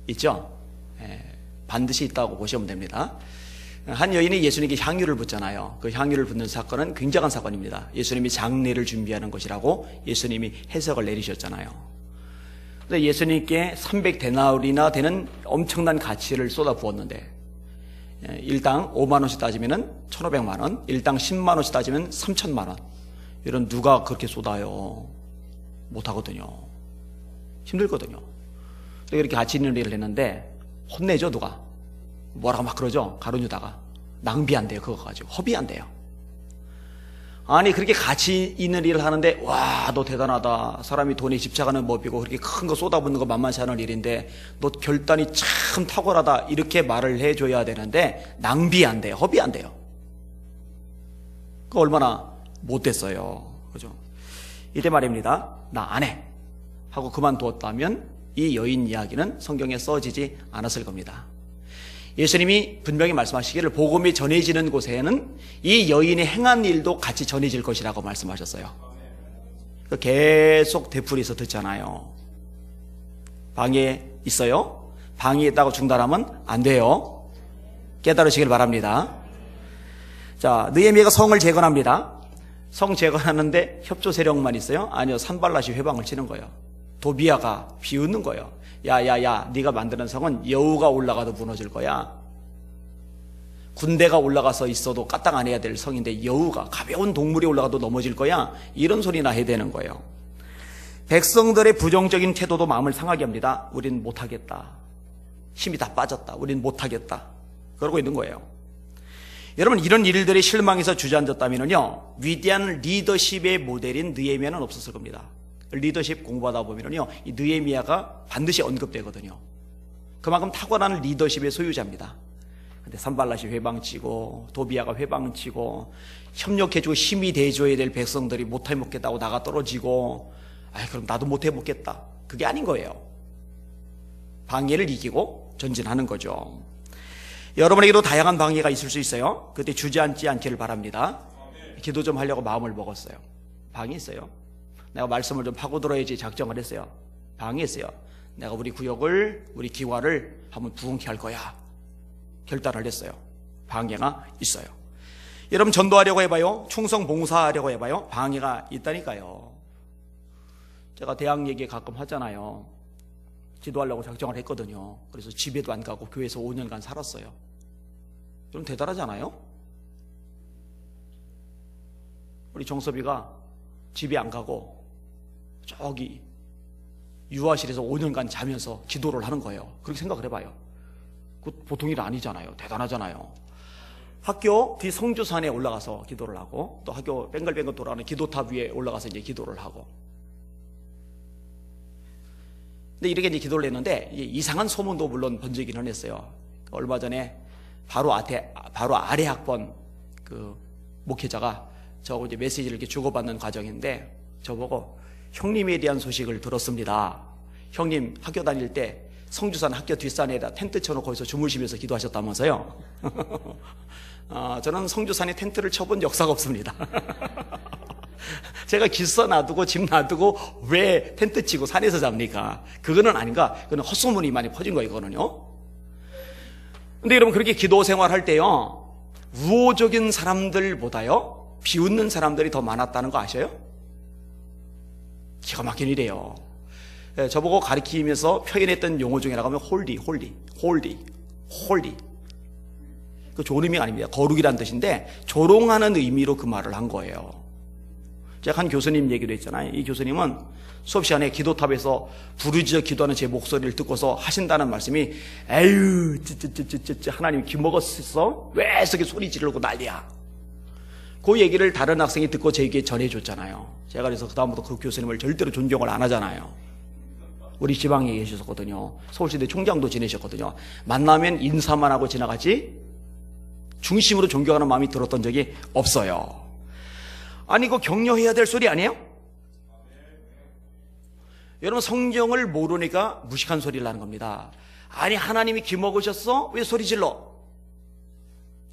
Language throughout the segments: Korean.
있죠? 반드시 있다고 보시면 됩니다. 한 여인이 예수님께 향유를 붓잖아요. 그 향유를 붓는 사건은 굉장한 사건입니다. 예수님이 장례를 준비하는 것이라고 예수님이 해석을 내리셨잖아요. 근데 예수님께 300데나리나 되는 엄청난 가치를 쏟아 부었는데, 일당 5만 원씩 따지면 1,500만 원, 일당 10만 원씩 따지면 3,000만 원. 이런 누가 그렇게 쏟아요? 못하거든요. 힘들거든요. 이렇게 가치 있는 일을 했는데 혼내죠, 누가? 뭐라고 막 그러죠? 가룟유다가. 낭비한대요, 그거 가지고. 허비한대요. 아니, 그렇게 가치 있는 일을 하는데, 와, 너 대단하다. 사람이 돈에 집착하는 법이고, 그렇게 큰 거 쏟아붓는 거 만만치 않은 일인데, 너 결단이 참 탁월하다. 이렇게 말을 해줘야 되는데, 낭비한대요. 허비한대요. 그 얼마나 못됐어요. 그죠? 이때 말입니다. 나 안 해. 하고 그만두었다면, 이 여인 이야기는 성경에 써지지 않았을 겁니다. 예수님이 분명히 말씀하시기를 복음이 전해지는 곳에는 이 여인이 행한 일도 같이 전해질 것이라고 말씀하셨어요. 계속 되풀이해서 듣잖아요. 방에 있어요? 방에 있다고 중단하면 안 돼요. 깨달으시길 바랍니다. 자, 느헤미야가 성을 재건합니다. 성 재건하는데 협조 세력만 있어요? 아니요, 산발랏이 회방을 치는 거예요. 도비야가 비웃는 거예요. 야야야, 네가 만드는 성은 여우가 올라가도 무너질 거야. 군대가 올라가서 있어도 까딱 안 해야 될 성인데 여우가, 가벼운 동물이 올라가도 넘어질 거야. 이런 소리나 해야 되는 거예요. 백성들의 부정적인 태도도 마음을 상하게 합니다. 우린 못하겠다. 힘이 다 빠졌다. 우린 못하겠다. 그러고 있는 거예요. 여러분, 이런 일들이 실망해서 주저앉았다면요, 위대한 리더십의 모델인 느헤미야는 없었을 겁니다. 리더십 공부하다 보면요, 이 느헤미야가 반드시 언급되거든요. 그만큼 탁월한 리더십의 소유자입니다. 근데 산발랏이 회방치고 도비야가 회방치고 협력해주고 힘이 돼줘야 될 백성들이 못해먹겠다고 나가 떨어지고, 그럼 나도 못해먹겠다. 그게 아닌 거예요. 방해를 이기고 전진하는 거죠. 여러분에게도 다양한 방해가 있을 수 있어요. 그때 주저앉지 않기를 바랍니다. 기도 좀 하려고 마음을 먹었어요. 방해했어요. 내가 말씀을 좀 파고들어야지 작정을 했어요. 방해했어요. 내가 우리 구역을, 우리 기와를 한번 부흥케 할 거야. 결단을 했어요. 방해가 있어요. 여러분, 전도하려고 해봐요. 충성 봉사하려고 해봐요. 방해가 있다니까요. 제가 대학 얘기 가끔 하잖아요. 기도하려고 작정을 했거든요. 그래서 집에도 안 가고 교회에서 5년간 살았어요. 그럼 대단하잖아요. 우리 정섭이가 집에 안 가고 저기 유아실에서 5년간 자면서 기도를 하는 거예요. 그렇게 생각을 해봐요. 그 보통 일 아니잖아요. 대단하잖아요. 학교 뒤 성주산에 올라가서 기도를 하고, 또 학교 뱅글뱅글 돌아가는 기도탑 위에 올라가서 이제 기도를 하고. 근데 이렇게 이제 기도를 했는데 이상한 소문도 물론 번지기는 했어요. 얼마 전에 바로 아래 학번 그 목회자가 저하고 이제 메시지를 이렇게 주고받는 과정인데, 저보고 형님에 대한 소식을 들었습니다. 형님 학교 다닐 때 성주산 학교 뒷산에다 텐트 쳐놓고 거기서 주무시면서 기도하셨다면서요. 저는 성주산에 텐트를 쳐본 역사가 없습니다. 제가 기숙사 놔두고 집 놔두고 왜 텐트 치고 산에서 잡니까? 그거는 아닌가? 그건 헛소문이 많이 퍼진 거예요, 그거는요. 근데 여러분, 그렇게 기도 생활할 때요, 우호적인 사람들보다요, 비웃는 사람들이 더 많았다는 거 아셔요? 기가 막힌 일이에요. 저보고 가르치면서 표현했던 용어 중에라고 하면 홀리. 그 좋은 의미가 아닙니다. 거룩이란 뜻인데 조롱하는 의미로 그 말을 한 거예요. 제가 한 교수님 얘기도 했잖아요. 이 교수님은 수업 시간에 기도탑에서 부르짖어 기도하는 제 목소리를 듣고서 하신다는 말씀이, 에휴, 하나님 기먹었어? 왜 저렇게 소리 지르고 난리야? 그 얘기를 다른 학생이 듣고 저에게 전해줬잖아요. 제가 그래서 그다음부터 그 교수님을 절대로 존경을 안 하잖아요. 우리 지방에 계셨거든요. 서울시대 총장도 지내셨거든요. 만나면 인사만 하고 지나가지 중심으로 존경하는 마음이 들었던 적이 없어요. 아니, 이거 격려해야 될 소리 아니에요? 여러분, 성경을 모르니까 무식한 소리를 하는 겁니다. 아니, 하나님이 기먹으셨어? 왜 소리 질러?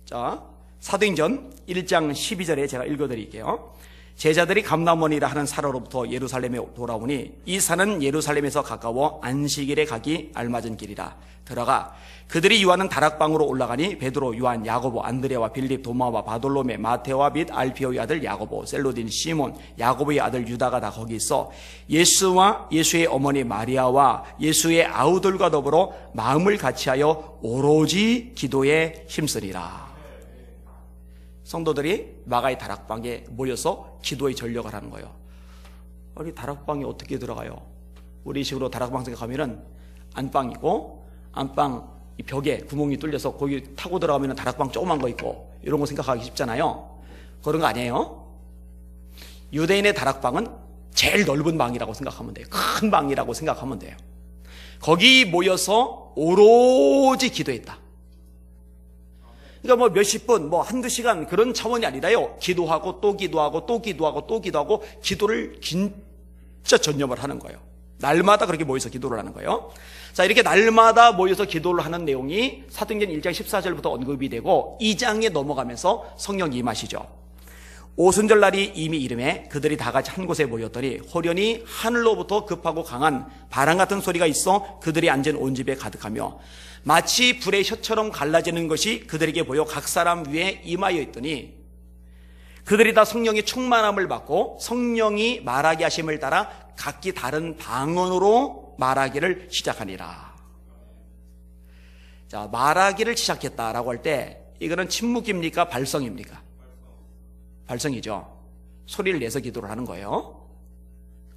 자, 사도행전 1장 12절에 제가 읽어드릴게요. 제자들이 감람원이라 하는 산으로부터 예루살렘에 돌아오니 이 산은 예루살렘에서 가까워 안식일에 가기 알맞은 길이라. 들어가 그들이 유하는 다락방으로 올라가니 베드로, 요한, 야고보, 안드레와 빌립, 도마와 바돌로메, 마테오와 및 알피오의 아들 야고보, 셀로딘, 시몬, 야고보의 아들 유다가 다 거기 있어 예수와 예수의 어머니 마리아와 예수의 아우들과 더불어 마음을 같이하여 오로지 기도에 힘쓰리라. 성도들이 마가의 다락방에 모여서 기도에 전력을 하는 거예요. 아니, 다락방에 어떻게 들어가요? 우리 식으로 다락방 속에 가면은 안방이고, 안방 이 벽에 구멍이 뚫려서 거기 타고 들어가면 다락방 조그만 거 있고, 이런 거 생각하기 쉽잖아요. 그런 거 아니에요. 유대인의 다락방은 제일 넓은 방이라고 생각하면 돼요. 큰 방이라고 생각하면 돼요. 거기 모여서 오로지 기도했다. 그러니까 뭐 몇십 분, 뭐 한두 시간 그런 차원이 아니라요. 기도하고 또 기도하고 또 기도하고 또 기도하고 기도를 진짜 전념을 하는 거예요. 날마다 그렇게 모여서 기도를 하는 거예요. 자, 이렇게 날마다 모여서 기도를 하는 내용이 사도행전 1장 14절부터 언급이 되고 2장에 넘어가면서 성령이 임하시죠. 오순절 날이 이미 이름에 그들이 다 같이 한 곳에 모였더니 호련히 하늘로부터 급하고 강한 바람 같은 소리가 있어 그들이 앉은 온 집에 가득하며 마치 불의 혀처럼 갈라지는 것이 그들에게 보여 각 사람 위에 임하여 있더니 그들이 다 성령의 충만함을 받고 성령이 말하게 하심을 따라 각기 다른 방언으로 말하기를 시작하니라. 자, 말하기를 시작했다라고 할 때 이거는 침묵입니까? 발성입니까? 발성이죠. 소리를 내서 기도를 하는 거예요.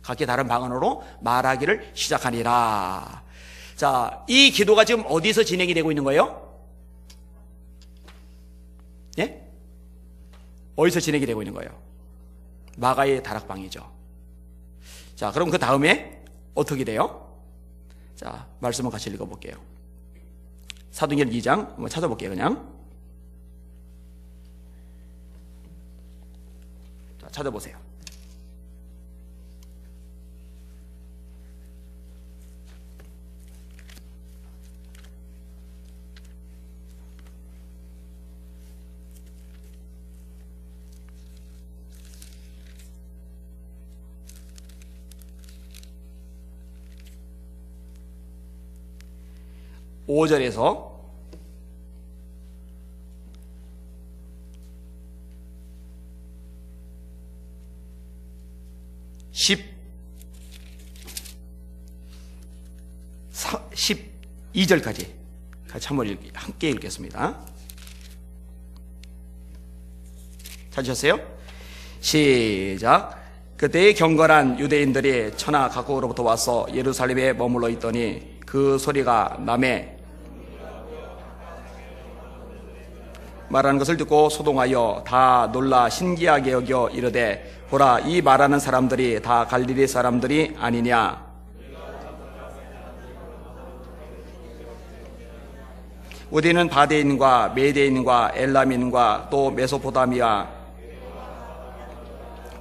각기 다른 방언으로 말하기를 시작하니라. 자, 이 기도가 지금 어디서 진행이 되고 있는 거예요? 예? 어디서 진행이 되고 있는 거예요? 마가의 다락방이죠. 자, 그럼 그 다음에 어떻게 돼요? 자, 말씀을 같이 읽어볼게요. 사도행전 2장 한번 찾아볼게요. 그냥 자, 찾아보세요. 오절에서 12절까지 같이 한번 함께 읽겠습니다. 찾으셨어요? 시작. 그때의 경건한 유대인들이 천하 각국으로부터 와서 예루살렘에 머물러 있더니 그 소리가 남에 말하는 것을 듣고 소동하여 다 놀라 신기하게 여겨 이르되 보라, 이 말하는 사람들이 다 갈릴리 사람들이 아니냐. 우리는 바데인과 메데인과 엘람인과 또 메소포타미아,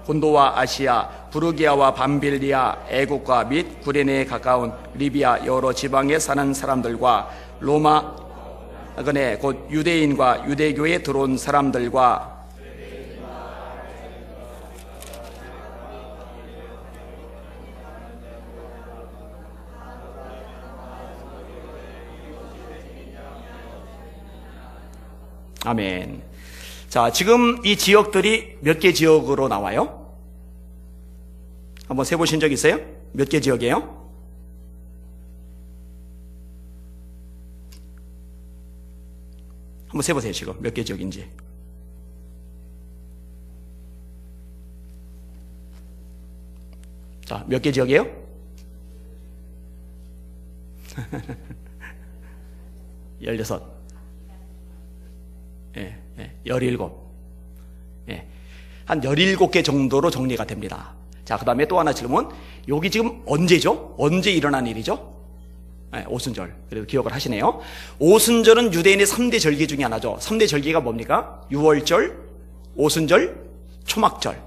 본도와 아시아, 부르기아와 밤빌리아, 애국과 및 구레네에 가까운 리비아 여러 지방에 사는 사람들과 로마 그네 곧 유대인과 유대교에 들어온 사람들과 아멘. 자, 지금 이 지역들이 몇 개 지역으로 나와요? 한번 세보신 적 있어요? 몇 개 지역이에요? 한번 세보세요. 지금 몇 개 지역인지. 자, 몇 개 지역이에요? 열여섯. 예, 17. 예, 한 17개 정도로 정리가 됩니다. 자, 그 다음에 또 하나 질문. 여기 지금 언제죠? 언제 일어난 일이죠? 예, 오순절. 그래도 기억을 하시네요. 오순절은 유대인의 3대 절기 중에 하나죠. 3대 절기가 뭡니까? 유월절, 오순절, 초막절.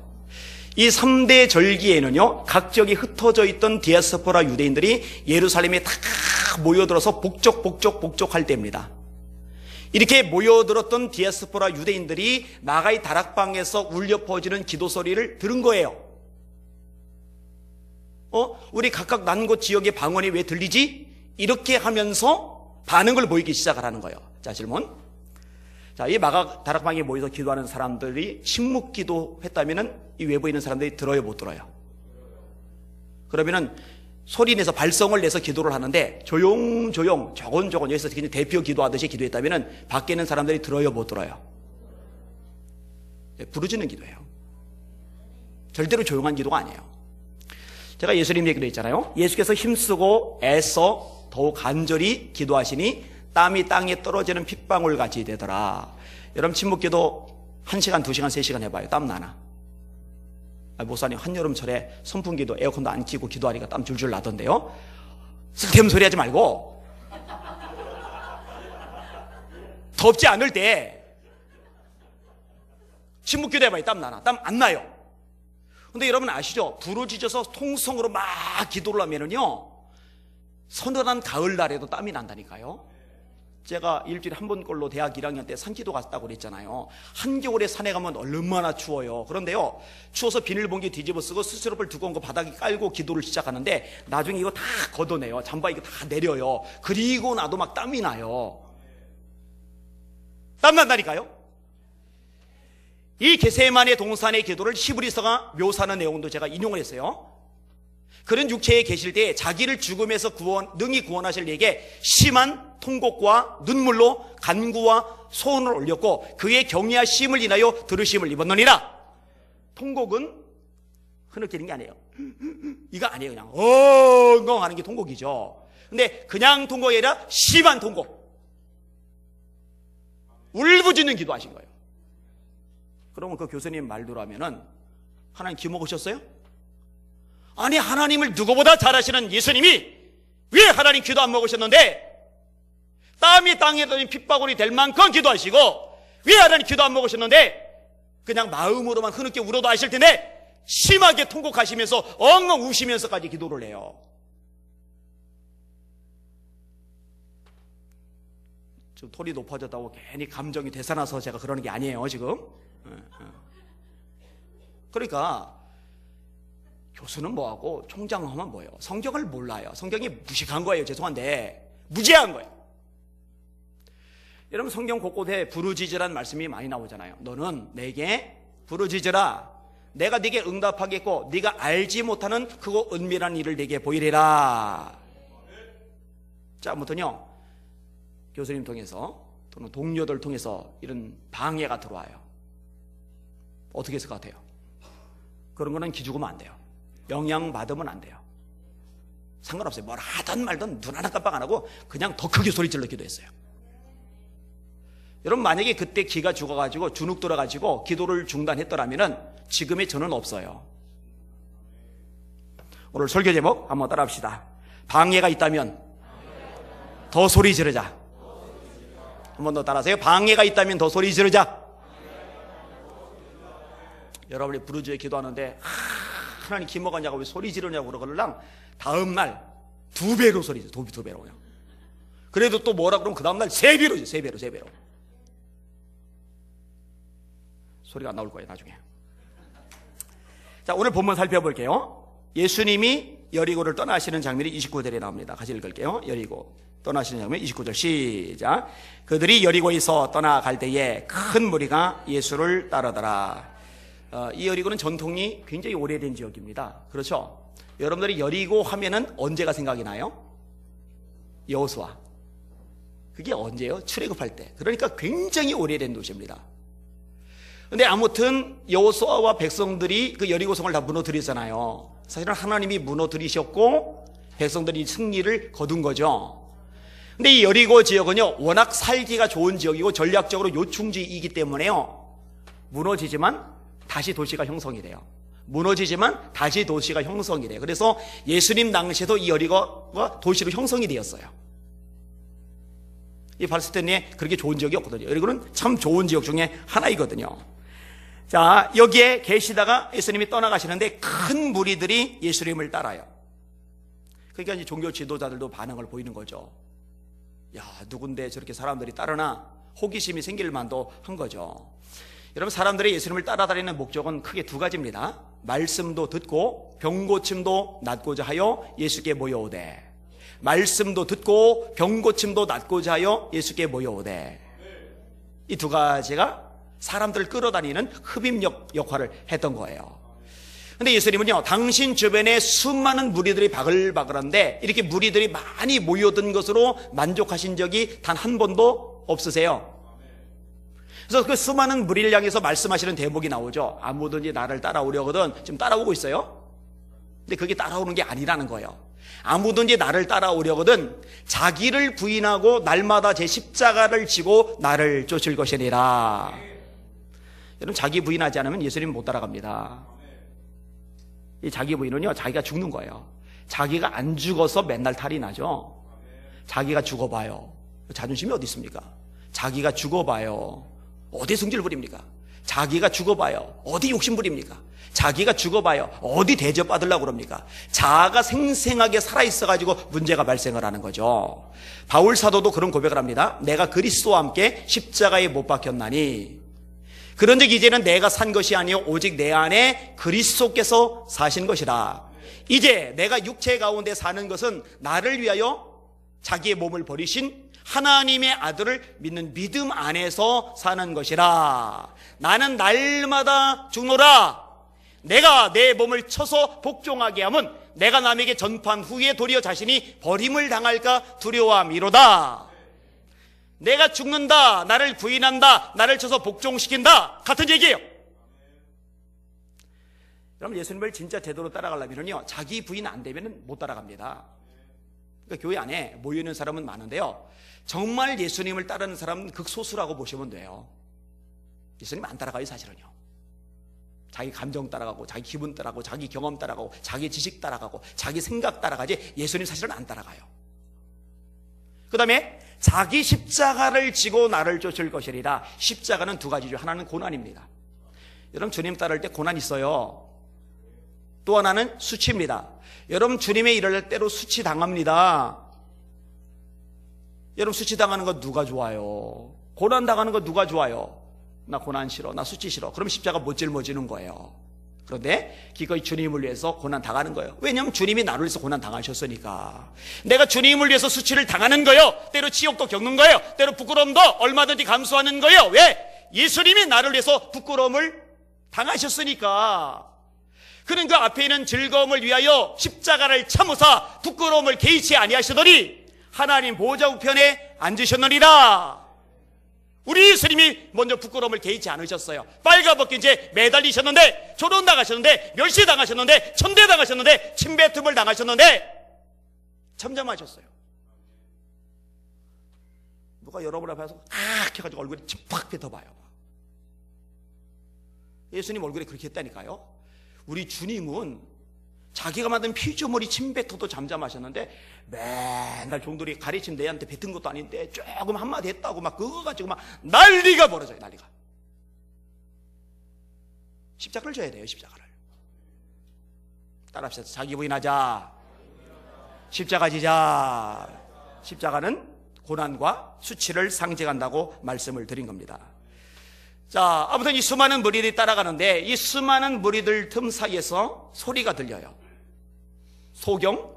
이 3대 절기에는요, 각 지역에 흩어져 있던 디아스포라 유대인들이 예루살렘에 다 모여들어서 복적할 때입니다. 이렇게 모여들었던 디아스포라 유대인들이 마가의 다락방에서 울려 퍼지는 기도 소리를 들은 거예요. 우리 각각 난 곳 지역의 방언이 왜 들리지? 이렇게 하면서 반응을 보이기 시작을 하는 거예요. 자, 질문. 자, 이 마가 다락방에 모여서 기도하는 사람들이 침묵 기도 했다면은 이 외부에 있는 사람들이 들어요, 못 들어요? 그러면은 소리 내서 발성을 내서 기도를 하는데 조용조용 조곤조곤 여기서 대표 기도하듯이 기도했다면은 밖에 있는 사람들이 들어요, 못 들어요? 부르짖는 기도예요. 절대로 조용한 기도가 아니에요. 제가 예수님 얘기도 했잖아요. 예수께서 힘쓰고 애써 더욱 간절히 기도하시니 땀이 땅에 떨어지는 핏방울 같이 되더라. 여러분 침묵기도 1시간, 2시간, 3시간 해봐요. 땀 나나? 목사님 한여름철에 선풍기도 에어컨도 안 켜고 기도하니까 땀 줄줄 나던데요. 쓸데없는 소리 하지 말고 덥지 않을 때 침묵기도 해봐요. 땀 나나? 땀 안 나요. 근데 여러분 아시죠? 부르짖어서 통성으로 막 기도를 하면은요 서늘한 가을날에도 땀이 난다니까요. 제가 일주일에 한 번꼴로 대학 1학년 때 산기도 갔다고 그랬잖아요. 한겨울에 산에 가면 얼마나 추워요. 그런데요 추워서 비닐봉지 뒤집어 쓰고 스티로폼 두꺼운 거 바닥에 깔고 기도를 시작하는데 나중에 이거 다 걷어내요. 잠바 이거 다 내려요. 그리고 나도 막 땀이 나요. 땀 난다니까요. 이 겟세마네 동산의 기도를 히브리서가 묘사하는 내용도 제가 인용을 했어요. 그런 육체에 계실 때 자기를 죽음에서 능히 구원하실 이에게 심한 통곡과 눈물로 간구와 소원을 올렸고 그의 경외하심을 인하여 들으심을 입었느니라. 통곡은 흐느끼는 게 아니에요. 이거 아니에요. 그냥 엉엉 하는 게 통곡이죠. 근데 그냥 통곡이 아니라 심한 통곡, 울부짖는 기도하신 거예요. 그러면 그 교수님 말대로 하면은 하나님 기 먹으셨어요? 아니 하나님을 누구보다 잘 아시는 예수님이 왜 하나님 기도 안 먹으셨는데 땀이 땅에 떨어진 핏바구니 될 만큼 기도하시고 왜 하나님 기도 안 먹으셨는데 그냥 마음으로만 흐느껴 울어도 아실 텐데 심하게 통곡하시면서 엉엉 우시면서까지 기도를 해요. 좀 톤이 높아졌다고 괜히 감정이 되살아나서 제가 그러는 게 아니에요 지금. 그러니까 교수는 뭐하고 총장하면 뭐예요? 성경을 몰라요. 성경이 무식한 거예요. 죄송한데 무지한 거예요. 여러분 성경 곳곳에 부르짖으라는 말씀이 많이 나오잖아요. 너는 내게 부르짖으라. 내가 네게 응답하겠고 네가 알지 못하는 크고 은밀한 일을 네게 보이리라. 자, 아무튼요 교수님 통해서 또는 동료들 통해서 이런 방해가 들어와요. 어떻게 했을 것 같아요? 그런 거는 기죽으면 안 돼요. 영향받으면 안 돼요. 상관없어요. 뭘 하든 말든 눈 하나 깜빡 안 하고 그냥 더 크게 소리 질러 기도했어요. 여러분 만약에 그때 기가 죽어가지고 주눅 들어가지고 기도를 중단했더라면 지금의 저는 없어요. 오늘 설교 제목 한번 따라 합시다. 방해가 있다면 더 소리 지르자. 한번 더 따라하세요. 방해가 있다면 더 소리 지르자. 여러분이 부르짖어 기도하는데 하나님 기 먹었냐고 왜 소리 지르냐고 그러걸랑 다음날 2배로 소리 지르. 2배로 그냥. 그래도 또 뭐라 그러면 그 다음날 3배로 3배로 소리가 안 나올 거예요 나중에. 자, 오늘 본문 살펴볼게요. 예수님이 여리고를 떠나시는 장면이 29절에 나옵니다. 같이 읽을게요. 여리고 떠나시는 장면 29절 시작. 그들이 여리고에서 떠나갈 때에 큰 무리가 예수를 따르더라. 이 여리고는 전통이 굉장히 오래된 지역입니다. 그렇죠? 여러분들이 여리고 하면은 언제가 생각이 나요? 여호수아. 그게 언제예요? 출애굽할 때. 그러니까 굉장히 오래된 도시입니다. 근데 아무튼 여호수아와 백성들이 그 여리고 성을 다 무너뜨리잖아요. 사실은 하나님이 무너뜨리셨고 백성들이 승리를 거둔 거죠. 근데 이 여리고 지역은요 워낙 살기가 좋은 지역이고 전략적으로 요충지이기 때문에요 무너지지만 다시 도시가 형성이 돼요. 무너지지만 다시 도시가 형성이 돼요. 그래서 예수님 당시에도 이 여리고가 도시로 형성이 되었어요. 이 팔레스타인에 그렇게 좋은 지역이 없거든요. 여리고는 참 좋은 지역 중에 하나이거든요. 자, 여기에 계시다가 예수님이 떠나가시는데 큰 무리들이 예수님을 따라요. 그러니까 이제 종교 지도자들도 반응을 보이는 거죠. 야, 누군데 저렇게 사람들이 따르나? 호기심이 생길 만도 한 거죠. 여러분, 사람들이 예수님을 따라다니는 목적은 크게 두 가지입니다. 말씀도 듣고 병고침도 낫고자 하여 예수께 모여오되, 말씀도 듣고 병고침도 낫고자 하여 예수께 모여오되, 이 두 가지가 사람들을 끌어다니는 흡입력 역할을 했던 거예요. 근데 예수님은요, 당신 주변에 수많은 무리들이 바글바글한데 이렇게 무리들이 많이 모여든 것으로 만족하신 적이 단 한 번도 없으세요. 그래서 그 수많은 무리를 향해서 말씀하시는 대목이 나오죠. 아무든지 나를 따라오려거든. 지금 따라오고 있어요. 근데 그게 따라오는 게 아니라는 거예요. 아무든지 나를 따라오려거든 자기를 부인하고 날마다 제 십자가를 지고 나를 쫓을 것이니라. 여러분, 자기 부인하지 않으면 예수님 못 따라갑니다. 이 자기 부인은요, 자기가 죽는 거예요. 자기가 안 죽어서 맨날 탈이 나죠. 자기가 죽어봐요. 자존심이 어디 있습니까? 자기가 죽어봐요. 어디 성질 부립니까? 자기가 죽어봐요. 어디 욕심 부립니까? 자기가 죽어봐요. 어디 대접받으려고 그럽니까? 자아가 생생하게 살아있어가지고 문제가 발생을 하는 거죠. 바울 사도도 그런 고백을 합니다. 내가 그리스도와 함께 십자가에 못 박혔나니 그런즉 이제는 내가 산 것이 아니요 오직 내 안에 그리스도께서 사신 것이라. 이제 내가 육체 가운데 사는 것은 나를 위하여 자기의 몸을 버리신 하나님의 아들을 믿는 믿음 안에서 사는 것이라. 나는 날마다 죽노라. 내가 내 몸을 쳐서 복종하게 하면 내가 남에게 전파한 후에 도리어 자신이 버림을 당할까 두려워함이로다. 내가 죽는다, 나를 부인한다, 나를 쳐서 복종시킨다, 같은 얘기예요. 여러분, 예수님을 진짜 제대로 따라가려면요, 자기 부인 안 되면 못 따라갑니다. 그러니까 교회 안에 모여있는 사람은 많은데요, 정말 예수님을 따르는 사람은 극소수라고 보시면 돼요. 예수님 안 따라가요, 사실은요. 자기 감정 따라가고, 자기 기분 따라가고, 자기 경험 따라가고, 자기 지식 따라가고, 자기 생각 따라가지 예수님 사실은 안 따라가요. 그 다음에 자기 십자가를 지고 나를 쫓을 것이리라. 십자가는 두 가지죠. 하나는 고난입니다. 여러분, 주님 따를 때 고난 있어요. 또 하나는 수치입니다. 여러분, 주님의 일을 할 때로 수치 당합니다. 여러분, 수치 당하는 거 누가 좋아요? 고난 당하는 거 누가 좋아요? 나 고난 싫어, 나 수치 싫어. 그럼 십자가 못 짊어지는 거예요. 그런데 기꺼이 주님을 위해서 고난 당하는 거예요. 왜냐하면 주님이 나를 위해서 고난 당하셨으니까. 내가 주님을 위해서 수치를 당하는 거예요. 때로 지옥도 겪는 거예요. 때로 부끄러움도 얼마든지 감수하는 거예요. 왜? 예수님이 나를 위해서 부끄러움을 당하셨으니까. 그는 그 앞에 있는 즐거움을 위하여 십자가를 참으사 부끄러움을 개의치 아니하시더니 하나님 보좌 우편에 앉으셨느니라. 우리 예수님이 먼저 부끄러움을 개의치 않으셨어요. 빨가벗긴 이제 매달리셨는데, 조롱당하셨는데, 멸시당하셨는데, 천대당하셨는데, 침뱉음을 당하셨는데 잠잠하셨어요. 누가 여러분 앞에 와서 해가지고 얼굴에 팍 뱉어봐요. 예수님 얼굴에 그렇게 했다니까요. 우리 주님은 자기가 만든 피조물이 침뱉어도 잠잠하셨는데 맨날 종들이 가르친 내한테 뱉은 것도 아닌데 조금 한마디 했다고 막 그거 가지고 막 난리가 벌어져요. 난리가. 십자가를 져야 돼요. 십자가를. 따라합시다. 자기 부인하자. 십자가 지자. 십자가는 고난과 수치를 상징한다고 말씀을 드린 겁니다. 자, 아무튼 이 수많은 무리들이 따라가는데 이 수많은 무리들 틈 사이에서 소리가 들려요. 소경,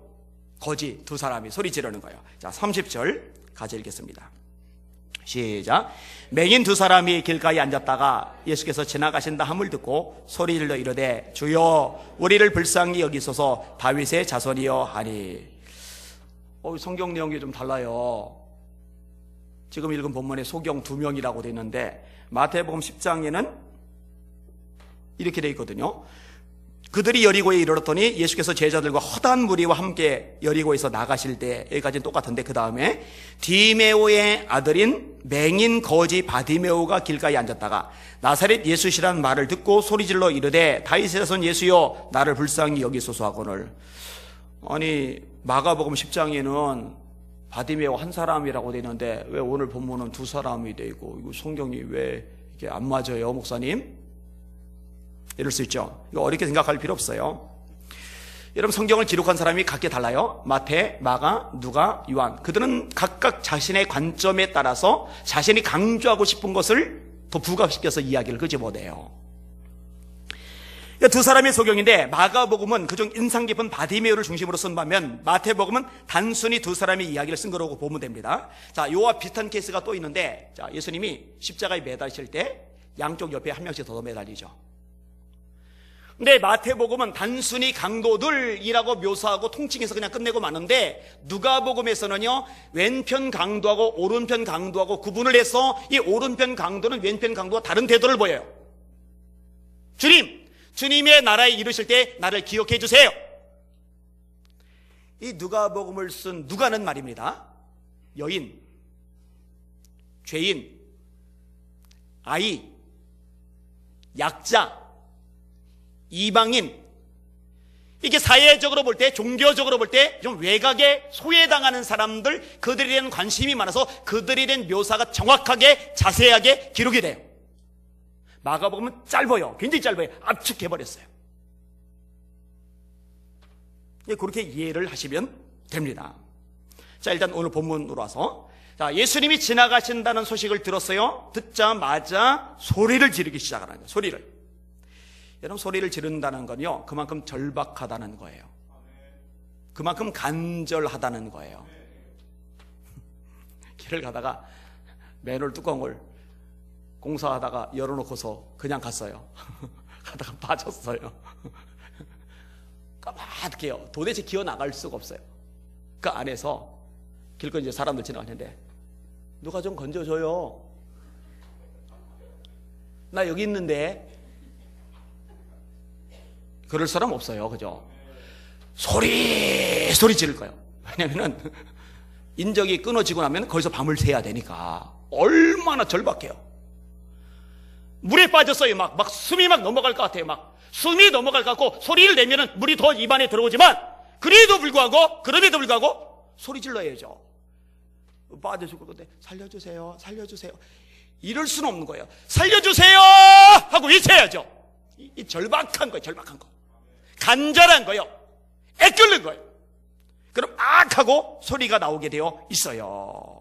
거지 두 사람이 소리 지르는 거예요. 자, 30절 같이 읽겠습니다. 시작. 맹인 두 사람이 길가에 앉았다가 예수께서 지나가신다 함을 듣고 소리 질러 이르되 주여 우리를 불쌍히 여기소서 다윗의 자손이여 하니. 성경 내용이 좀 달라요. 지금 읽은 본문에 소경 두 명이라고 되어 있는데 마태복음 10장에는 이렇게 되어 있거든요. 그들이 여리고에 이르렀더니 예수께서 제자들과 허다한 무리와 함께 여리고에서 나가실 때, 여기까지는 똑같은데 그 다음에 디메오의 아들인 맹인 거지 바디메오가 길가에 앉았다가 나사렛 예수시라는 말을 듣고 소리질러 이르되 다윗의 자손 예수여 나를 불쌍히 여기소서 하거늘. 아니, 마가복음 10장에는 바디메오 한 사람이라고 되어 있는데 왜 오늘 본문은 두 사람이 되어 있고 이거 성경이 왜 이렇게 안 맞아요, 목사님? 이럴 수 있죠. 이거 어렵게 생각할 필요 없어요. 여러분, 성경을 기록한 사람이 각기 달라요. 마태, 마가, 누가, 요한. 그들은 각각 자신의 관점에 따라서 자신이 강조하고 싶은 것을 더 부각시켜서 이야기를 끄집어내요. 두 사람의 소경인데, 마가복음은 그중 인상 깊은 바디메오를 중심으로 쓴 반면 마태복음은 단순히 두 사람의 이야기를 쓴 거라고 보면 됩니다. 자, 이와 비슷한 케이스가 또 있는데, 자, 예수님이 십자가에 매달리실 때 양쪽 옆에 한 명씩 더 매달리죠. 근데 마태복음은 단순히 강도들이라고 묘사하고 통칭해서 그냥 끝내고 마는데, 누가복음에서는요, 왼편 강도하고 오른편 강도하고 구분을 해서 이 오른편 강도는 왼편 강도와 다른 태도를 보여요. 주님의 나라에 이르실 때 나를 기억해 주세요. 이 누가복음을 쓴 누가는 말입니다. 여인, 죄인, 아이, 약자, 이방인, 이게 사회적으로 볼 때, 종교적으로 볼 때 좀 외곽에 소외당하는 사람들, 그들에 대한 관심이 많아서 그들에 대한 묘사가 정확하게 자세하게 기록이 돼요. 마가복음은 짧아요. 굉장히 짧아요. 압축해버렸어요. 그렇게 이해를 하시면 됩니다. 자, 일단 오늘 본문으로 와서, 자, 예수님이 지나가신다는 소식을 들었어요. 듣자마자 소리를 지르기 시작하는 거예요. 소리를. 여러분, 소리를 지른다는 건요, 그만큼 절박하다는 거예요. 그만큼 간절하다는 거예요. 길을 가다가 맨홀 뚜껑을 공사하다가 열어놓고서 그냥 갔어요. 가다가 빠졌어요. 까맣게요. 도대체 기어 나갈 수가 없어요. 그 안에서 길거리 사람들 지나가는데, 누가 좀 건져줘요. 나 여기 있는데. 그럴 사람 없어요. 그죠? 소리 지를 거예요. 왜냐면은 인적이 끊어지고 나면 거기서 밤을 새야 되니까. 얼마나 절박해요. 물에 빠졌어요. 막 숨이 막 넘어갈 것 같아요. 막 숨이 넘어갈 것 같고, 소리를 내면은 물이 더 입안에 들어오지만, 그럼에도 불구하고 소리 질러야죠. 빠져 죽을 건데 살려주세요, 살려주세요. 이럴 수는 없는 거예요. 살려주세요 하고 외쳐야죠. 이 절박한 거예요. 절박한 거. 간절한 거예요. 애끓는 거예요. 그럼 악 하고 소리가 나오게 되어 있어요.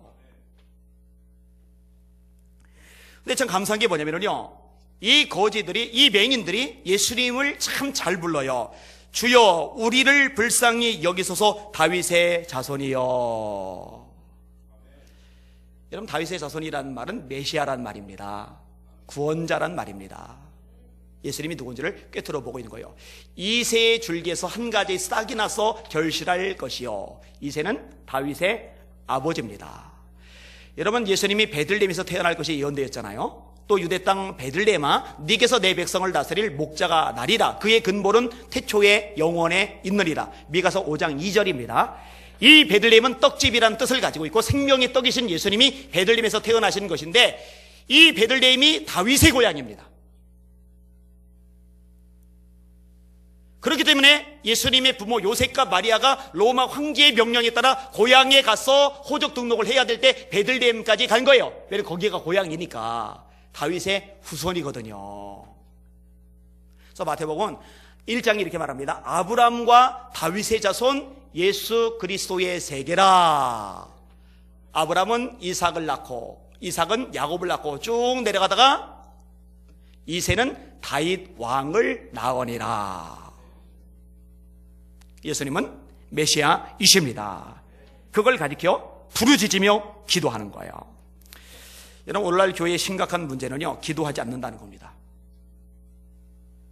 근데 참 감사한 게 뭐냐면요, 이 거지들이, 이 맹인들이 예수님을 참 잘 불러요. 주여, 우리를 불쌍히 여기소서 다윗의 자손이여. 여러분, 다윗의 자손이라는 말은 메시아란 말입니다. 구원자란 말입니다. 예수님이 누군지를 꿰뚫어 보고 있는 거예요. 이새의 줄기에서 한 가지 싹이 나서 결실할 것이요. 이새는 다윗의 아버지입니다. 여러분, 예수님이 베들레헴에서 태어날 것이 예언되었잖아요. 또 유대 땅 베들레헴아, 네게서 내 백성을 다스릴 목자가 나리라. 그의 근본은 태초에 영원에 있느니라. 미가서 5장 2절입니다. 이 베들레헴은 떡집이라는 뜻을 가지고 있고, 생명의 떡이신 예수님이 베들레헴에서 태어나신 것인데, 이 베들레헴이 다윗의 고향입니다. 그렇기 때문에 예수님의 부모 요셉과 마리아가 로마 황제의 명령에 따라 고향에 가서 호적 등록을 해야 될 때 베들레헴까지 간 거예요. 왜냐하면 거기가 고향이니까. 다윗의 후손이거든요. 그래서 마태복음은 1장이 이렇게 말합니다. 아브람과 다윗의 자손 예수 그리스도의 세계라. 아브람은 이삭을 낳고, 이삭은 야곱을 낳고 쭉 내려가다가 이새는 다윗 왕을 낳으니라. 예수님은 메시아이십니다. 그걸 가리켜 부르짖으며 기도하는 거예요. 여러분, 오늘날 교회의 심각한 문제는요, 기도하지 않는다는 겁니다.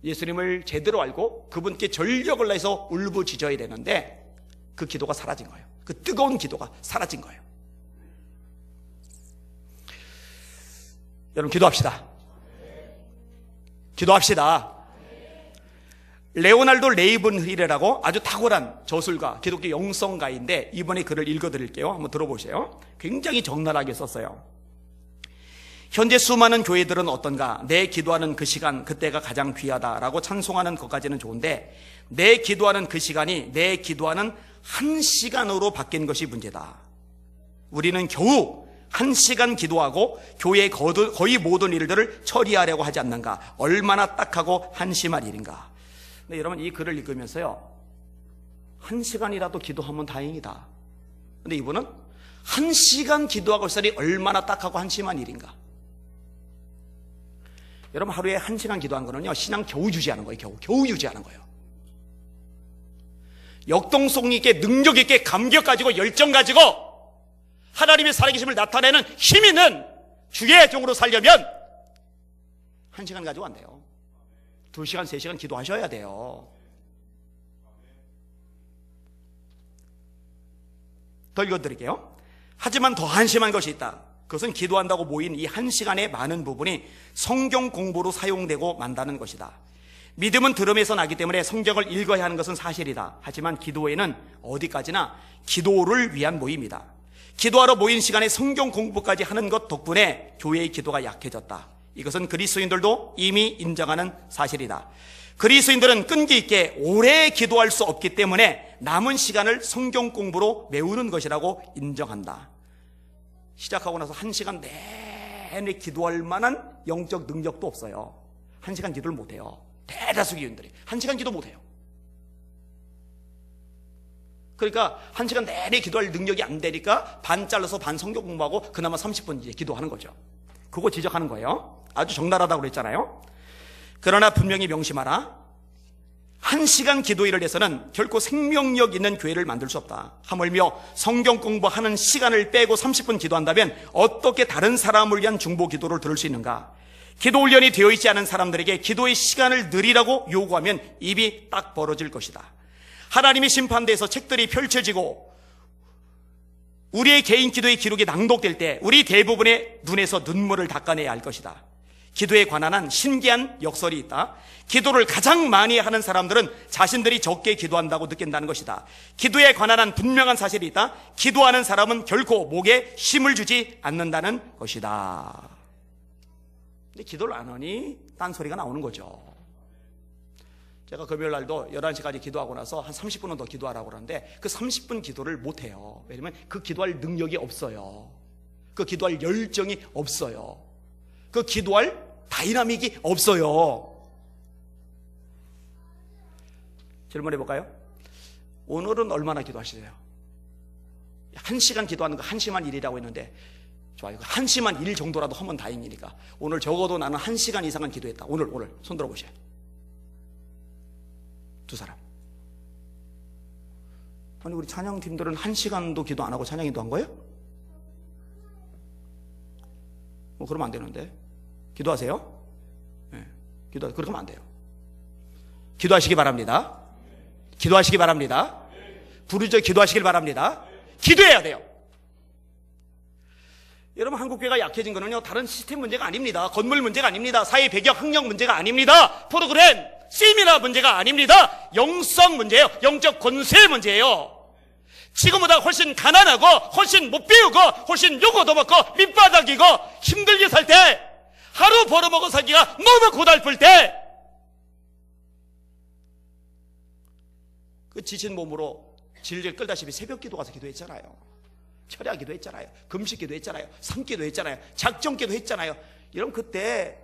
예수님을 제대로 알고 그분께 전력을 다해서 울부짖어야 되는데, 그 기도가 사라진 거예요. 그 뜨거운 기도가 사라진 거예요. 여러분, 기도합시다. 기도합시다. 레오날도 레이븐힐이라고 아주 탁월한 저술가, 기독교 영성가인데, 이번에 글을 읽어드릴게요. 한번 들어보세요. 굉장히 적나라하게 썼어요. 현재 수많은 교회들은 어떤가? 내 기도하는 그 시간, 그때가 가장 귀하다라고 찬송하는 것까지는 좋은데, 내 기도하는 그 시간이 내 기도하는 한 시간으로 바뀐 것이 문제다. 우리는 겨우 한 시간 기도하고 교회의 거의 모든 일들을 처리하려고 하지 않는가? 얼마나 딱하고 한심한 일인가? 근데 여러분, 이 글을 읽으면서요, 1시간이라도 기도하면 다행이다. 근데 이분은 1시간 기도하고 있으니 얼마나 딱하고 한심한 일인가. 여러분, 하루에 1시간 기도한 거는요, 신앙 겨우 유지하는 거예요. 겨우 유지하는 거예요. 역동성 있게, 능력 있게, 감격 가지고, 열정 가지고 하나님의 살아계심을 나타내는 힘 있는 주의 종으로 살려면 1시간 가지고 안 돼요. 2시간, 3시간 기도하셔야 돼요. 더 읽어드릴게요. 하지만 더 한심한 것이 있다. 그것은 기도한다고 모인 이 1시간의 많은 부분이 성경 공부로 사용되고 만다는 것이다. 믿음은 들음에서 나기 때문에 성경을 읽어야 하는 것은 사실이다. 하지만 기도회는 어디까지나 기도를 위한 모임이다. 기도하러 모인 시간에 성경 공부까지 하는 것 덕분에 교회의 기도가 약해졌다. 이것은 그리스도인들도 이미 인정하는 사실이다. 그리스도인들은 끈기 있게 오래 기도할 수 없기 때문에 남은 시간을 성경 공부로 메우는 것이라고 인정한다. 시작하고 나서 1시간 내내 기도할 만한 영적 능력도 없어요. 1시간 기도를 못해요. 대다수 교인들이 1시간 기도 못해요. 그러니까 1시간 내내 기도할 능력이 안 되니까 반 잘라서 반 성경 공부하고 그나마 30분 이제 기도하는 거죠. 그거 지적하는 거예요. 아주 적나라하다고 그랬잖아요. 그러나 분명히 명심하라. 1시간 기도일을 해서는 결코 생명력 있는 교회를 만들 수 없다. 하물며 성경 공부하는 시간을 빼고 30분 기도한다면 어떻게 다른 사람을 위한 중보 기도를 들을 수 있는가? 기도 훈련이 되어 있지 않은 사람들에게 기도의 시간을 늘리라고 요구하면 입이 딱 벌어질 것이다. 하나님의 심판대에서 책들이 펼쳐지고 우리의 개인 기도의 기록이 낭독될 때 우리 대부분의 눈에서 눈물을 닦아내야 할 것이다. 기도에 관한 한 신기한 역설이 있다. 기도를 가장 많이 하는 사람들은 자신들이 적게 기도한다고 느낀다는 것이다. 기도에 관한 한 분명한 사실이 있다. 기도하는 사람은 결코 목에 힘을 주지 않는다는 것이다. 근데 기도를 안 하니 딴소리가 나오는 거죠. 제가 금요일 날도 11시까지 기도하고 나서 한 30분은 더 기도하라고 그러는데 그 30분 기도를 못해요. 왜냐면 그 기도할 능력이 없어요. 그 기도할 열정이 없어요. 그 기도할 다이나믹이 없어요. 질문해 볼까요? 오늘은 얼마나 기도하시세요? 1시간 기도하는 거 한심한 일이라고 했는데 좋아요. 한심한 일 정도라도 하면 다행이니까 오늘 적어도 나는 1시간 이상은 기도했다. 오늘 손 들어보세요. 두 사람. 아니 우리 찬양팀들은 1시간도 기도 안 하고 찬양인도 한 거예요? 그러면 안 되는데. 기도하세요? 네. 그렇게 하면 안 돼요. 기도하시기 바랍니다. 기도하시기 바랍니다. 부르짖어 기도하시길 바랍니다. 기도해야 돼요. 여러분, 한국교회가 약해진 거는요, 다른 시스템 문제가 아닙니다. 건물 문제가 아닙니다. 사회 배경, 학력 문제가 아닙니다. 프로그램, 세미나 문제가 아닙니다. 영성 문제예요. 영적 권세 문제예요. 지금보다 훨씬 가난하고, 훨씬 못 배우고, 훨씬 요구도 먹고, 밑바닥이고, 힘들게 살 때, 하루 벌어먹어 살기가 너무 고달플 때, 그 지친 몸으로 질질 끌다시피 새벽 기도 가서 기도했잖아요. 철야 기도했잖아요. 금식 기도했잖아요. 삼기도 했잖아요. 작정 기도했잖아요. 여러분 그때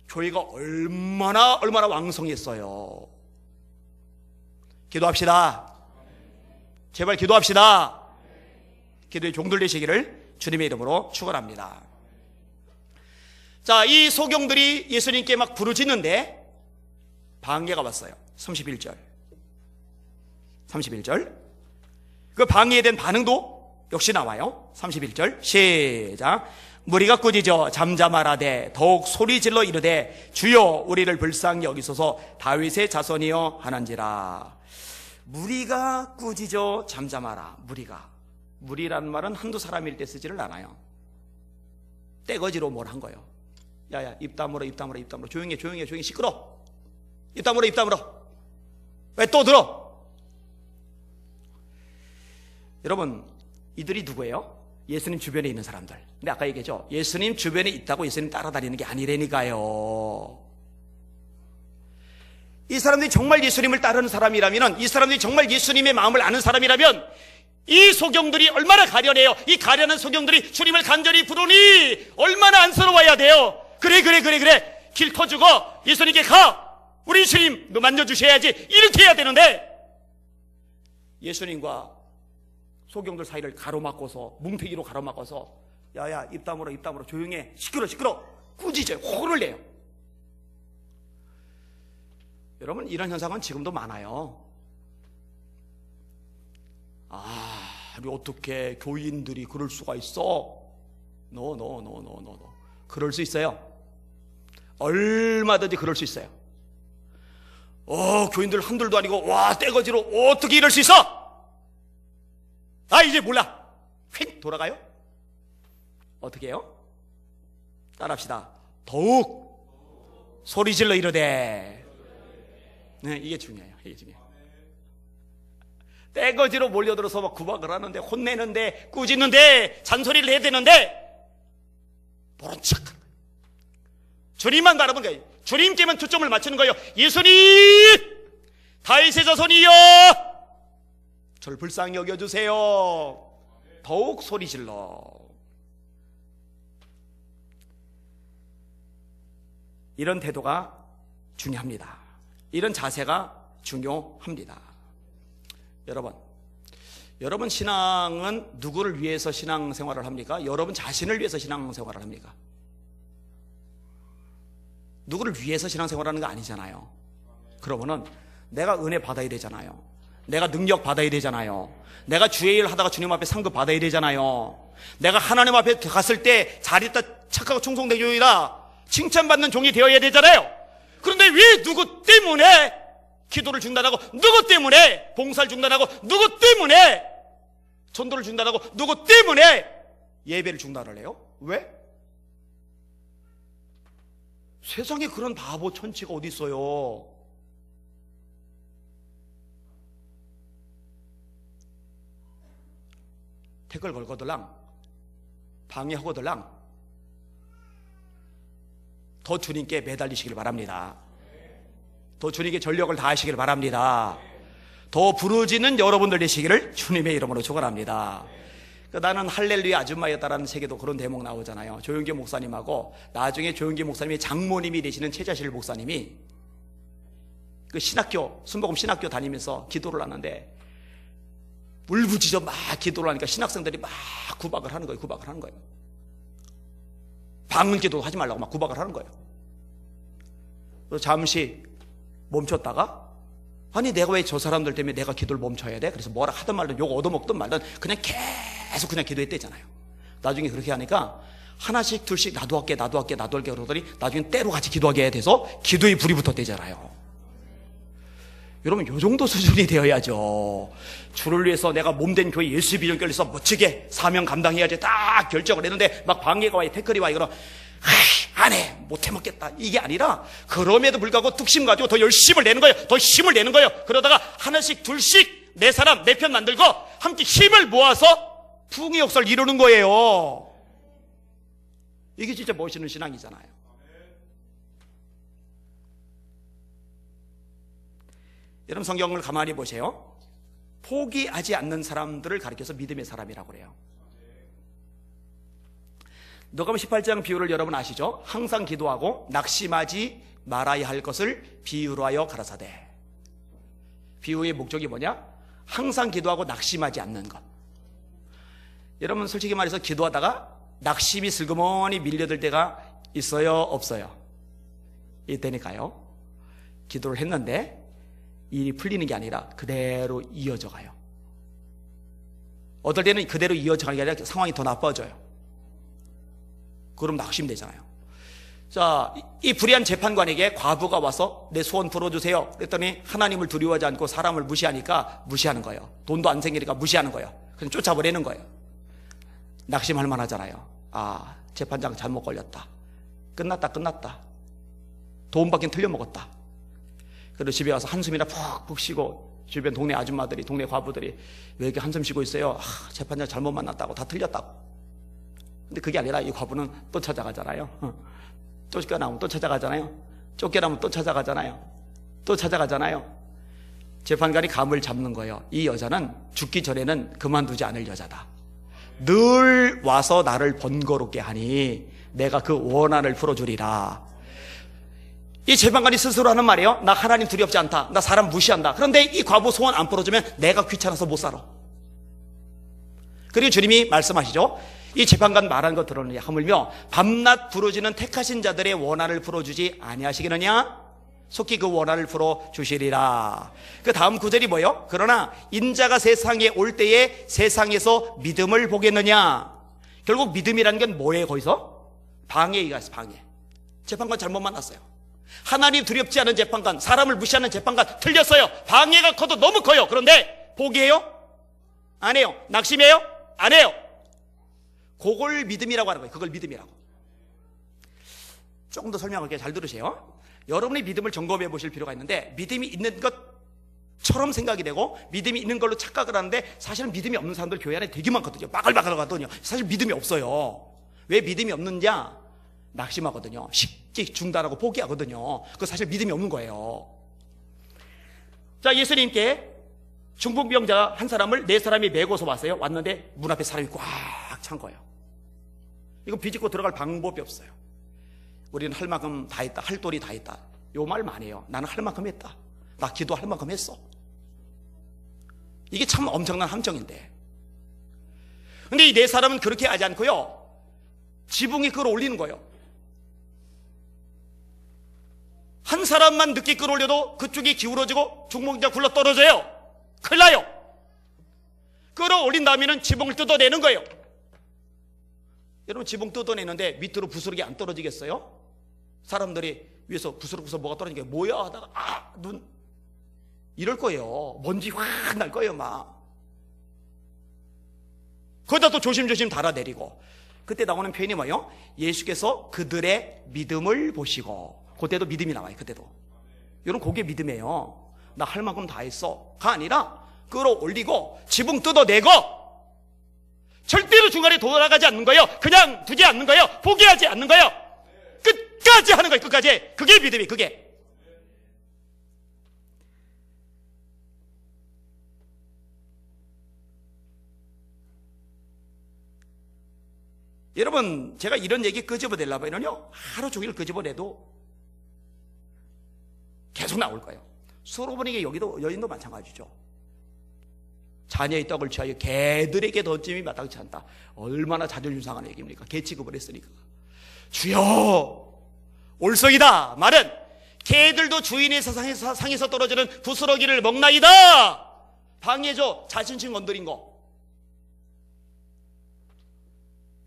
교회가 얼마나 왕성했어요. 기도합시다. 제발 기도합시다. 기도의 종들 되시기를 주님의 이름으로 축원합니다. 자, 이 소경들이 예수님께 막 부르짖는데 방해가 왔어요. 31절. 그 방해에 대한 반응도 역시 나와요. 31절 시작. 무리가 꾸짖어 잠잠하라되 더욱 소리질러 이르되 주여 우리를 불쌍히 여기소서 다윗의 자손이여 하는지라. 무리가 꾸짖어 잠잠하라. 무리라는 말은 한두 사람일 때 쓰지를 않아요. 떼거지로 뭘 한 거예요. 야야 입 다물어 조용히 시끄러. 입 다물어 왜 또 들어? 여러분 이들이 누구예요? 예수님 주변에 있는 사람들. 근데 아까 얘기했죠. 예수님 주변에 있다고 예수님 따라다니는 게 아니라니까요. 이 사람들이 정말 예수님을 따르는 사람이라면, 이 사람들이 정말 예수님의 마음을 아는 사람이라면 이 소경들이 얼마나 가련해요. 이 가련한 소경들이 주님을 간절히 부르니 얼마나 안쓰러워야 돼요. 그래 길 터주고 예수님께 가. 우리 주님 너 만져주셔야지. 이렇게 해야 되는데 예수님과 소경들 사이를 가로막고서, 뭉태기로 가로막아서 야야 입 다물어 입 다물어 조용해 시끄러 꾸짖어요. 호를 내요. 여러분, 이런 현상은 지금도 많아요. 우리 어떻게 교인들이 그럴 수가 있어? 노. 그럴 수 있어요. 얼마든지 그럴 수 있어요. 교인들 한둘도 아니고 와 떼거지로 어떻게 이럴 수 있어? 이제 몰라. 휙 돌아가요? 어떻게 해요? 따라합시다. 더욱 소리질러 이르되. 네, 이게 중요해요. 떼거지로 몰려들어서 막 구박을 하는데, 혼내는데, 꾸짖는데, 잔소리를 해야 되는데 모른 척 주님만 바라보는 거예요. 주님께만 초점을 맞추는 거예요. 예수님 다윗의 자손이여 저를 불쌍히 여겨주세요. 더욱 소리질러. 이런 태도가 중요합니다. 이런 자세가 중요합니다. 여러분 신앙은 누구를 위해서 신앙생활을 합니까? 여러분 자신을 위해서 신앙생활을 합니까? 누구를 위해서 신앙생활하는 거 아니잖아요. 그러면은 내가 은혜 받아야 되잖아요. 내가 능력 받아야 되잖아요. 내가 주의 일 하다가 주님 앞에 상급 받아야 되잖아요. 내가 하나님 앞에 갔을 때 잘했다, 착하고 충성되리라 칭찬받는 종이 되어야 되잖아요. 그런데 왜 누구 때문에 기도를 중단하고, 누구 때문에 봉사를 중단하고, 누구 때문에 전도를 중단하고, 누구 때문에 예배를 중단을 해요? 왜? 세상에 그런 바보 천치가 어디 있어요? 태클 걸거들랑 방해하고들랑 더 주님께 매달리시길 바랍니다. 더 주님께 전력을 다하시길 바랍니다. 더 부르짖는 여러분들 되시기를 주님의 이름으로 축원합니다. 나는 할렐루야 아줌마였다라는 책에도 그런 대목 나오잖아요. 조용기 목사님하고 나중에 조용기 목사님의 장모님이 되시는 최자실 목사님이 그 신학교, 순복음 신학교 다니면서 기도를 하는데 울부짖어 막 기도를 하니까 신학생들이 막 구박을 하는 거예요. 방언 기도 하지 말라고 막 구박을 하는 거예요. 그래서 잠시 멈췄다가, 아니 내가 왜 저 사람들 때문에 내가 기도를 멈춰야 돼? 그래서 뭐라 하든 말든 욕 얻어먹든 말든 그냥 계속 그냥 기도했대잖아요. 나중에 그렇게 하니까 하나씩 둘씩 나도 할게 그러더니 나중에 때로 같이 기도하게 돼서 기도의 불이 붙었대잖아요. 여러분 요 정도 수준이 되어야죠. 주를 위해서 내가 몸된 교회 예수 비전 결해서 멋지게 사명 감당해야지 딱 결정을 했는데 막 방해가 와요, 태클이 와요. 그럼 안 해, 못 해먹겠다 이게 아니라 그럼에도 불구하고 뚝심 가지고 더 열심을 내는 거예요. 더 힘을 내는 거예요. 그러다가 하나씩 둘씩 내 사람 내 편 만들고 함께 힘을 모아서 부흥의 역사를 이루는 거예요. 이게 진짜 멋있는 신앙이잖아요. 여러분 성경을 가만히 보세요. 포기하지 않는 사람들을 가리켜서 믿음의 사람이라고 그래요. 누가복음 18장 비유를 여러분 아시죠? 항상 기도하고 낙심하지 말아야 할 것을 비유로 하여 가라사대. 비유의 목적이 뭐냐? 항상 기도하고 낙심하지 않는 것. 여러분 솔직히 말해서 기도하다가 낙심이 슬그머니 밀려들 때가 있어요? 없어요? 이때니까요. 기도를 했는데 일이 풀리는 게 아니라 그대로 이어져 가요. 어떨 때는 그대로 이어져 가는 게 아니라 상황이 더 나빠져요. 그럼 낙심되잖아요. 자, 이 불의한 재판관에게 과부가 와서 내 소원 풀어주세요. 그랬더니 하나님을 두려워하지 않고 사람을 무시하니까 무시하는 거예요. 돈도 안 생기니까 무시하는 거예요. 그냥 쫓아버리는 거예요. 낙심할 만하잖아요. 아, 재판장 잘못 걸렸다. 끝났다. 돈 받긴 틀려먹었다. 그리고 집에 와서 한숨이나 푹푹 쉬고 주변 동네 아줌마들이, 동네 과부들이 왜 이렇게 한숨 쉬고 있어요? 재판장 잘못 만났다고, 다 틀렸다고. 근데 그게 아니라 이 과부는 또 찾아가잖아요. 쫓겨나면 또 찾아가잖아요. 쫓겨나면 또 찾아가잖아요. 재판관이 감을 잡는 거예요. 이 여자는 죽기 전에는 그만두지 않을 여자다. 늘 와서 나를 번거롭게 하니 내가 그 원한을 풀어주리라. 이 재판관이 스스로 하는 말이에요. 나 하나님 두렵지 않다. 나 사람 무시한다. 그런데 이 과부 소원 안 풀어주면 내가 귀찮아서 못 살아. 그리고 주님이 말씀하시죠. 이 재판관 말한 거 들었느냐 하물며 밤낮 부르짖는 택하신 자들의 원한을 풀어주지 아니하시겠느냐? 속히 그 원한을 풀어주시리라. 그 다음 구절이 뭐예요? 그러나 인자가 세상에 올 때에 세상에서 믿음을 보겠느냐? 결국 믿음이라는 건 뭐예요? 거기서? 방해에 의해서 방해. 재판관 잘못 만났어요. 하나님 두렵지 않은 재판관, 사람을 무시하는 재판관 틀렸어요. 방해가 커도 너무 커요. 그런데 포기해요? 안 해요. 낙심해요? 안 해요. 그걸 믿음이라고 하는 거예요. 그걸 믿음이라고. 조금 더 설명할게요. 잘 들으세요. 여러분의 믿음을 점검해 보실 필요가 있는데, 믿음이 있는 것처럼 생각이 되고 믿음이 있는 걸로 착각을 하는데 사실은 믿음이 없는 사람들 교회 안에 되게 많거든요. 바글바글 하거든요. 사실 믿음이 없어요. 왜 믿음이 없느냐? 낙심하거든요. 쉽게 중단하고 포기하거든요. 그거 사실 믿음이 없는 거예요. 자, 예수님께 중풍병자 한 사람을 네 사람이 메고서 왔어요. 왔는데 문 앞에 사람이 꽉 찬 거예요. 이거 비집고 들어갈 방법이 없어요. 우리는 할 만큼 다 했다. 할 도리 다 했다. 요 말 많이 해요. 나는 할 만큼 했다. 나 기도할 만큼 했어. 이게 참 엄청난 함정인데. 근데 이 네 사람은 그렇게 하지 않고요. 지붕이 끌어올리는 거예요. 한 사람만 늦게 끌어올려도 그쪽이 기울어지고 중풍병자가 굴러 떨어져요. 큰일 나요. 끌어올린 다음에는 지붕을 뜯어내는 거예요. 여러분, 지붕 뜯어내는데 밑으로 부스러기 안 떨어지겠어요? 사람들이 위에서 부스럭부스럭 뭐가 떨어지는 게 뭐야 하다가 눈 이럴 거예요. 먼지 확 날 거예요. 막 거기다 또 조심조심 달아내리고. 그때 나오는 표현이 뭐예요? 예수께서 그들의 믿음을 보시고. 그때도 믿음이 나와요. 그때도. 여러분, 그게 믿음이에요. 나 할 만큼 다 했어 가 아니라 끌어올리고 지붕 뜯어내고 절대로 중간에 돌아가지 않는 거예요. 그냥 두지 않는 거예요. 포기하지 않는 거예요. 끝까지 하는 거예요. 끝까지. 그게 믿음이. 그게 여러분, 제가 이런 얘기 끄집어내려고 하면요 하루 종일 끄집어내도 계속 나올 거예요. 수로보니게 여인도 마찬가지죠. 자녀의 떡을 취하여 개들에게 던짐이 마땅치 않다. 얼마나 자존심 상한 얘기입니까? 개 취급을 했으니까. 주여 올성이다 말은 개들도 주인의 상에서 떨어지는 부스러기를 먹나이다. 방해죠. 자존심 건드린 거.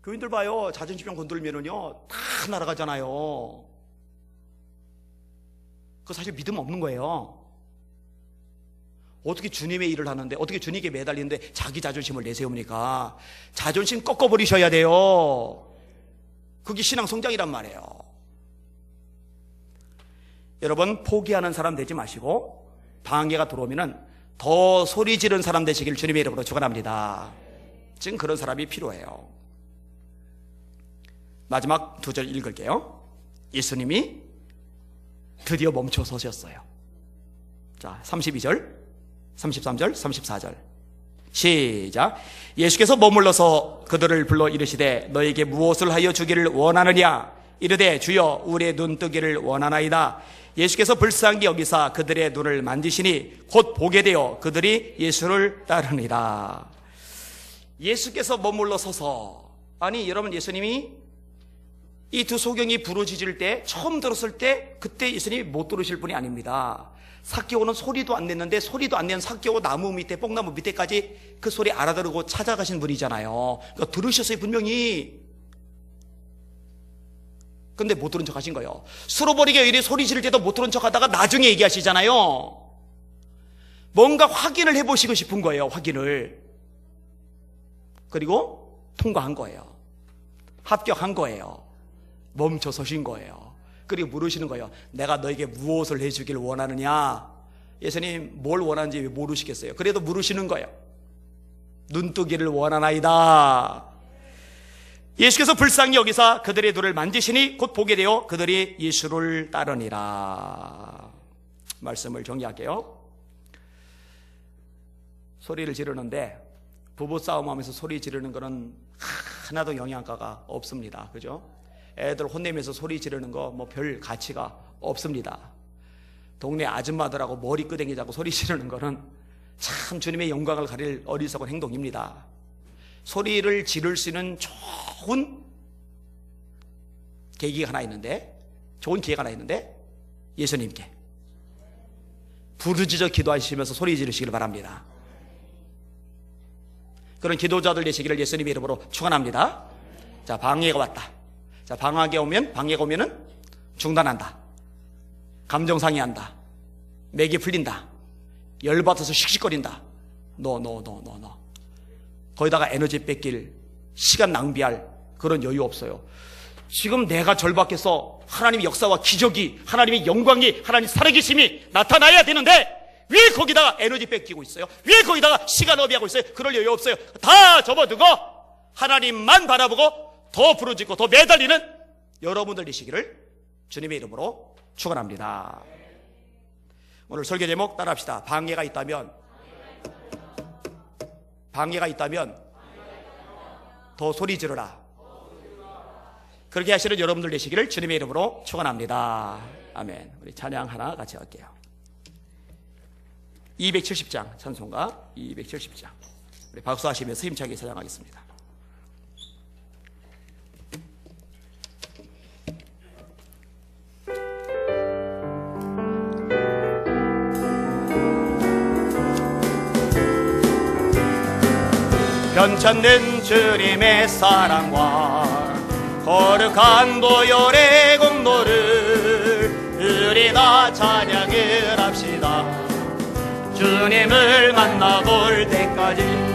교인들 봐요. 자존심 좀 건들면은요 다 날아가잖아요. 그거 사실 믿음 없는 거예요. 어떻게 주님의 일을 하는데, 어떻게 주님께 매달리는데 자기 자존심을 내세웁니까? 자존심 꺾어버리셔야 돼요. 그게 신앙 성장이란 말이에요. 여러분, 포기하는 사람 되지 마시고 방해가 들어오면은 더 소리 지르는 사람 되시길 주님의 이름으로 축원합니다. 지금 그런 사람이 필요해요. 마지막 두 절 읽을게요. 예수님이 드디어 멈춰 서셨어요. 자, 32절, 33절, 34절 시작. 예수께서 머물러서 그들을 불러 이르시되 너에게 무엇을 하여 주기를 원하느냐? 이르되 주여 우리의 눈 뜨기를 원하나이다. 예수께서 불쌍히 여기사 그들의 눈을 만지시니 곧 보게 되어 그들이 예수를 따르니라. 예수께서 머물러 서서, 아니 여러분, 예수님이 이 두 소경이 부르짖을 때, 처음 들었을 때 그때 예수님이 못 들으실 분이 아닙니다. 삭개오는 소리도 안 냈는데 소리도 안 낸 삭개오 나무 밑에, 뽕나무 밑에까지 그 소리 알아들고 찾아가신 분이잖아요. 그러니까 들으셨어요 분명히. 근데 못 들은 척 하신 거예요. 수로버리게 이래 소리 지를 때도 못 들은 척 하다가 나중에 얘기하시잖아요. 뭔가 확인을 해보시고 싶은 거예요. 확인을. 그리고 통과한 거예요. 합격한 거예요. 멈춰 서신 거예요. 그리고 물으시는 거예요. 내가 너에게 무엇을 해주길 원하느냐? 예수님 뭘 원하는지 왜 모르시겠어요? 그래도 물으시는 거예요. 눈뜨기를 원하나이다. 예수께서 불쌍히 여기사 그들의 눈을 만지시니 곧 보게 되어 그들이 예수를 따르니라. 말씀을 정리할게요. 소리를 지르는데, 부부싸움 하면서 소리 지르는 거는 하나도 영양가가 없습니다. 그죠? 애들 혼내면서 소리 지르는 거 뭐 별 가치가 없습니다. 동네 아줌마들하고 머리 끄댕이 자고 소리 지르는 거는 참 주님의 영광을 가릴 어리석은 행동입니다. 소리를 지를 수 있는 좋은 계기가 하나 있는데, 좋은 기회가 하나 있는데, 예수님께 부르짖어 기도하시면서 소리 지르시길 바랍니다. 그런 기도자들 되시기를 예수님의 이름으로 축원합니다. 자, 방해가 왔다. 자, 방해가 오면은 중단한다. 감정상해한다. 맥이 풀린다. 열받아서 씩씩거린다. 노. 거기다가 에너지 뺏길, 시간 낭비할 그런 여유 없어요. 지금 내가 절박해서 하나님의 역사와 기적이, 하나님의 영광이, 하나님의 살아계심이 나타나야 되는데 왜 거기다가 에너지 뺏기고 있어요? 왜 거기다가 시간 허비하고 있어요? 그럴 여유 없어요. 다 접어두고 하나님만 바라보고 더 부르짖고 더 매달리는 여러분들 되시기를 주님의 이름으로 축원합니다. 오늘 설교 제목 따라합시다. 방해가 있다면 더 소리 지르라. 그렇게 하시는 여러분들 되시기를 주님의 이름으로 축원합니다. 아멘. 우리 찬양 하나 같이 할게요. 270장 찬송가 270장. 우리 박수하시면서 힘차게 찬양하겠습니다. 변찮는 주님의 사랑과 거룩한 보혈의 공로를 우리 다 찬양을 합시다. 주님을 만나볼 때까지